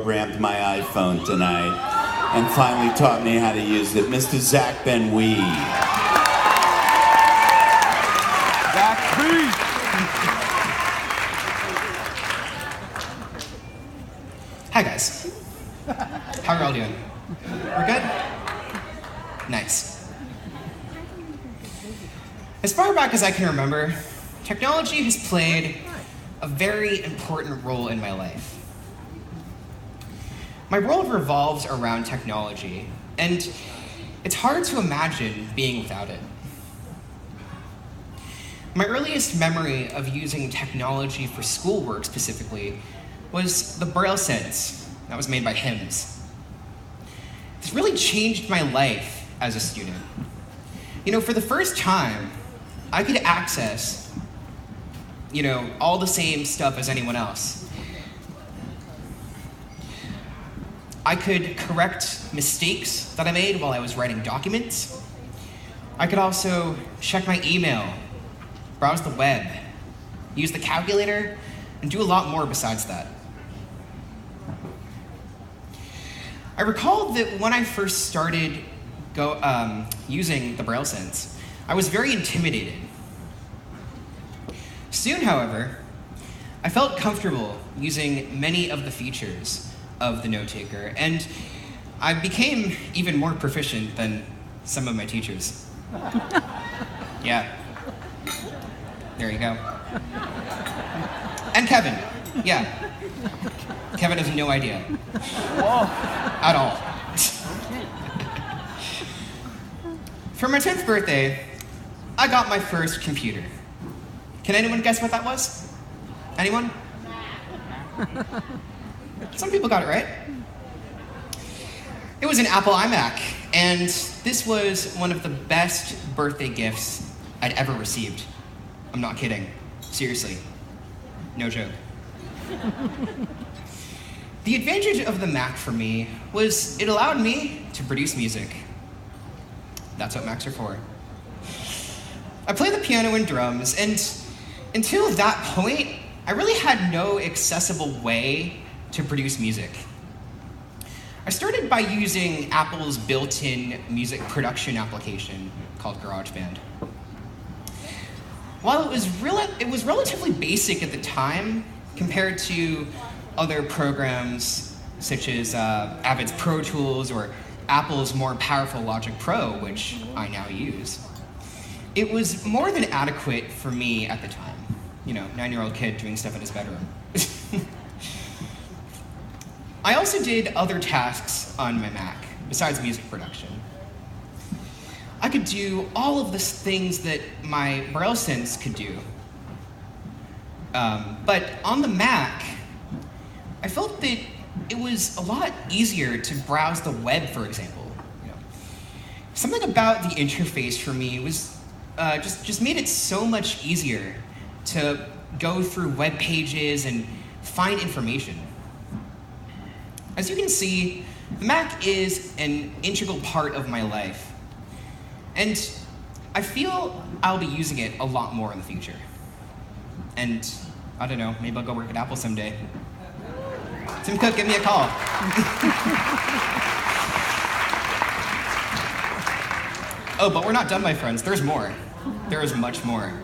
reprogrammed my iPhone tonight and finally taught me how to use it, Mr. Zach Bennoui. Hi guys. How are y'all doing? We're good? Nice. As far back as I can remember, technology has played a very important role in my life. My world revolves around technology, and it's hard to imagine being without it. My earliest memory of using technology for schoolwork specifically was the Braille sense that was made by hymns. This really changed my life as a student. For the first time, I could access, all the same stuff as anyone else. I could correct mistakes that I made while I was writing documents. I could also check my email, browse the web, use the calculator, and do a lot more besides that. I recall that when I first started using the Braille sense, I was very intimidated. Soon, however, I felt comfortable using many of the features of the note-taker, and I became even more proficient than some of my teachers. Yeah. There you go. And Kevin. Yeah. Kevin has no idea. Whoa. At all. For my 10th birthday, I got my first computer. Can anyone guess what that was? Anyone? Some people got it right. It was an Apple iMac, and this was one of the best birthday gifts I'd ever received. I'm not kidding. Seriously. No joke. The advantage of the Mac for me was it allowed me to produce music. That's what Macs are for. I play the piano and drums, and until that point, I really had no accessible way to produce music. I started by using Apple's built-in music production application called GarageBand. While it was relatively basic at the time compared to other programs such as Avid's Pro Tools or Apple's more powerful Logic Pro, which I now use, it was more than adequate for me at the time. 9-year-old kid doing stuff in his bedroom. I also did other tasks on my Mac besides music production. I could do all of the things that my Braille sense could do. But on the Mac, I felt that it was a lot easier to browse the web, for example. Something about the interface for me was just made it so much easier to go through web pages and find information. As you can see, the Mac is an integral part of my life. And I feel I'll be using it a lot more in the future. And I don't know, maybe I'll go work at Apple someday. Tim Cook, give me a call. Oh, but we're not done, my friends. There's more. There is much more.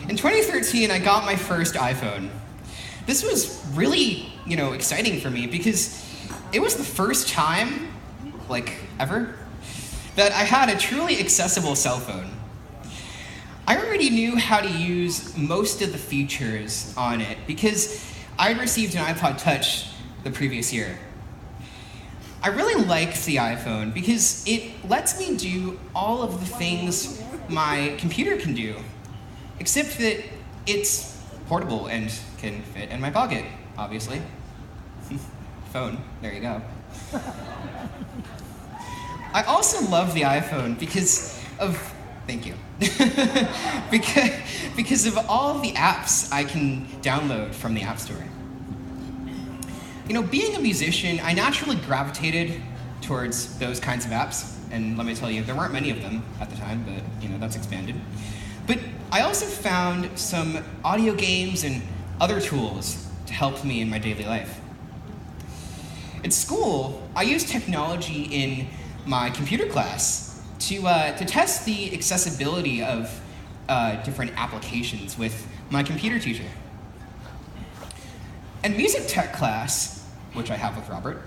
In 2013, I got my first iPhone. This was really, exciting for me because it was the first time, ever, that I had a truly accessible cell phone. I already knew how to use most of the features on it because I received an iPod Touch the previous year. I really liked the iPhone because it lets me do all of the things my computer can do, except that it's portable and can fit in my pocket, obviously. Phone, there you go. I also love the iPhone because of, thank you, because of all the apps I can download from the App Store. Being a musician, I naturally gravitated towards those kinds of apps, and let me tell you, there weren't many of them at the time, but that's expanded. But I also found some audio games and other tools to help me in my daily life. At school, I use technology in my computer class to test the accessibility of different applications with my computer teacher. And music tech class, which I have with Robert,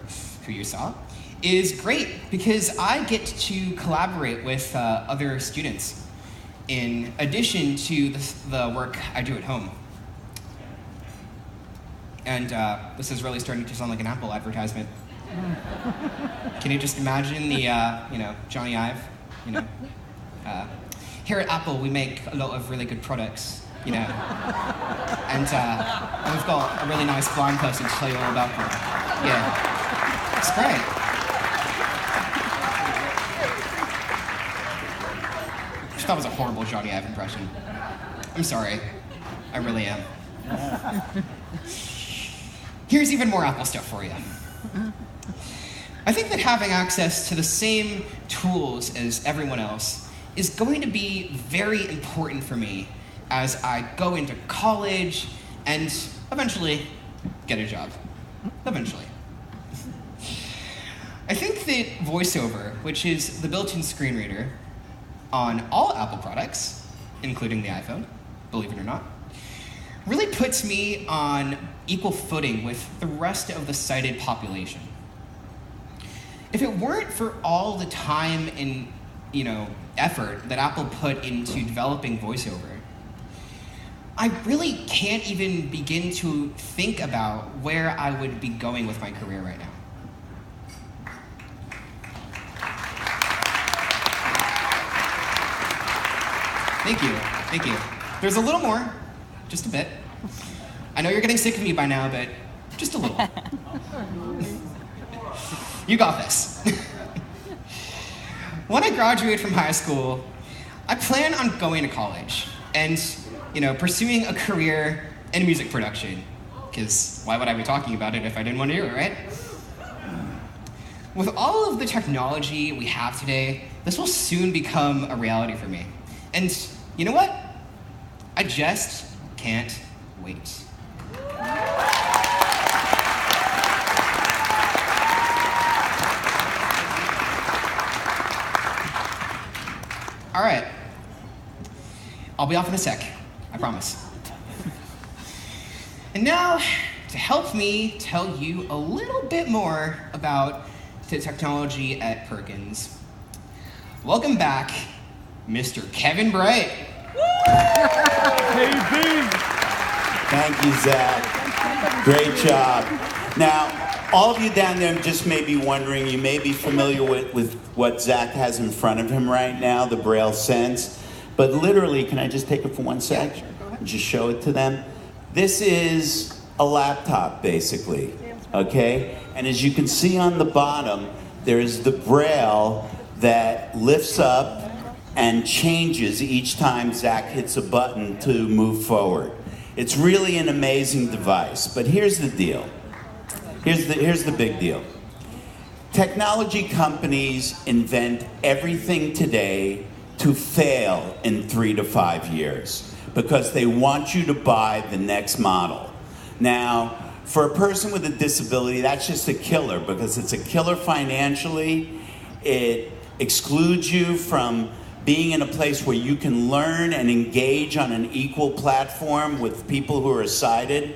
who you saw, is great because I get to collaborate with other students in addition to the work I do at home. And this is really starting to sound like an Apple advertisement. Can you just imagine the, Johnny Ive, here at Apple, we make a lot of really good products, and we've got a really nice blind person to tell you all about them. Yeah, it's great. That was a horrible Johnny Ive impression. I'm sorry, I really am. Here's even more Apple stuff for you. I think that having access to the same tools as everyone else is going to be very important for me as I go into college and eventually get a job. Eventually. I think that VoiceOver, which is the built-in screen reader on all Apple products, including the iPhone, believe it or not, really puts me on equal footing with the rest of the sighted population. If it weren't for all the time and, effort that Apple put into developing VoiceOver, I really can't even begin to think about where I would be going with my career right now. Thank you. There's a little more, just a bit. I know you're getting sick of me by now, but just a little. You got this. When I graduate from high school, I plan on going to college and, pursuing a career in music production. Because why would I be talking about it if I didn't want to do it, right? With all of the technology we have today, this will soon become a reality for me. And you know what? I just can't wait. All right. I'll be off in a sec, I promise. And now, to help me tell you a little bit more about the technology at Perkins, welcome back, Mr. Kevin Bright. Thank you, Zach. Great job. Now, all of you down there just may be wondering, you may be familiar with what Zach has in front of him right now, the Braille Sense. But literally, can I just take it for 1 sec? Yeah, sure, go ahead. And just show it to them. This is a laptop, basically, okay? And as you can see on the bottom, there's the Braille that lifts up and changes each time Zach hits a button to move forward. It's really an amazing device, but here's the deal. Here's the big deal. Technology companies invent everything today to fail in 3 to 5 years because they want you to buy the next model. Now, for a person with a disability, that's just a killer because it's a killer financially. It excludes you from being in a place where you can learn and engage on an equal platform with people who are sighted.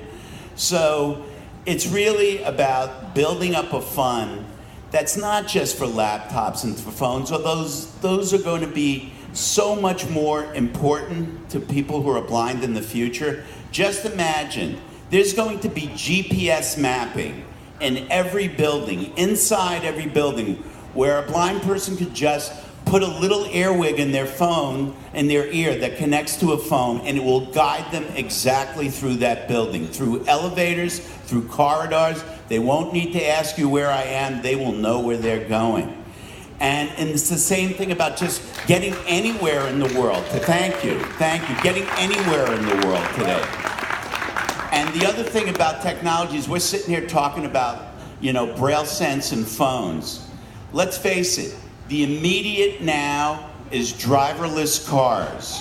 So it's really about building up a fund that's not just for laptops and for phones, although those are going to be so much more important to people who are blind in the future. Just imagine, there's going to be GPS mapping in every building, inside every building, where a blind person could just put a little earwig in their phone, in their ear that connects to a phone, and it will guide them exactly through that building, through elevators, through corridors. They won't need to ask you where I am. They will know where they're going. And it's the same thing about just getting anywhere in the world. Thank you, getting anywhere in the world today. And the other thing about technology is we're sitting here talking about, Braille Sense and phones. Let's face it, the immediate now is driverless cars.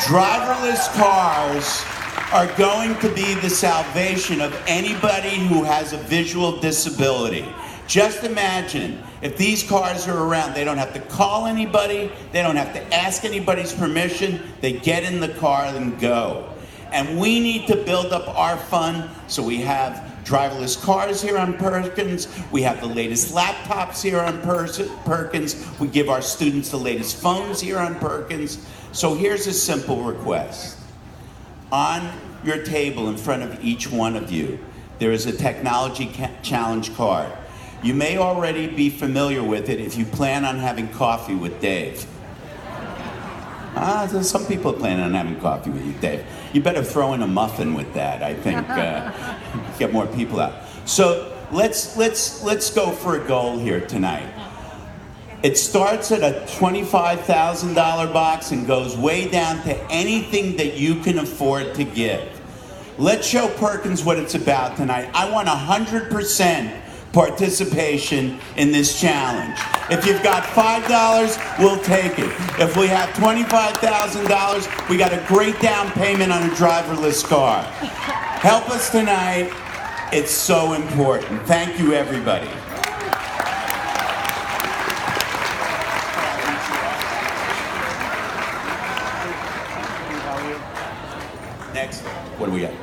Driverless cars are going to be the salvation of anybody who has a visual disability. Just imagine if these cars are around, they don't have to call anybody, they don't have to ask anybody's permission, they get in the car and go. And we need to build up our fund, so we have driverless cars here on Perkins, we have the latest laptops here on Perkins, we give our students the latest phones here on Perkins. So here's a simple request. On your table in front of each one of you, there is a technology challenge card. You may already be familiar with it if you plan on having coffee with Dave. Some people plan on having coffee with you, Dave. You better throw in a muffin with that, I think. Get more people out. So let's go for a goal here tonight. It starts at a $25,000 box and goes way down to anything that you can afford to give. Let's show Perkins what it's about tonight. I want 100% participation in this challenge. If you've got $5, we'll take it. If we have $25,000, we got a great down payment on a driverless car. Help us tonight. It's so important. Thank you, everybody. Next, what do we got?